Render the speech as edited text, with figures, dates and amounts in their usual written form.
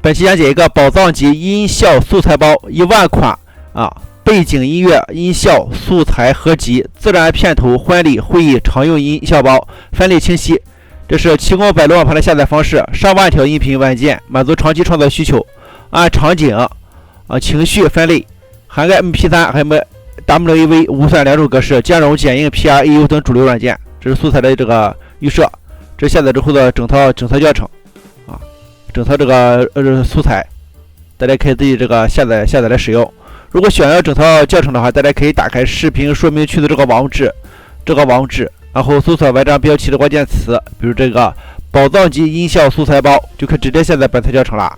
本期讲解一个宝藏级音效素材包1万款背景音乐音效素材合集，自然片头婚礼会议常用音效包，分类清晰。这是奇工百罗网盘的下载方式，上万条音频文件，满足长期创作需求，按场景情绪分类，涵盖 MP3 还有 WAV 无损两种格式，兼容剪映、PR、AU 等主流软件。这是素材的这个预设，这是下载之后的整套教程整套这个素材，大家可以自己这个下载来使用。如果想要整套教程的话，大家可以打开视频说明区的这个网址，然后搜索文章标题的关键词，比如这个宝藏级音效素材包，就可以直接下载本次教程了。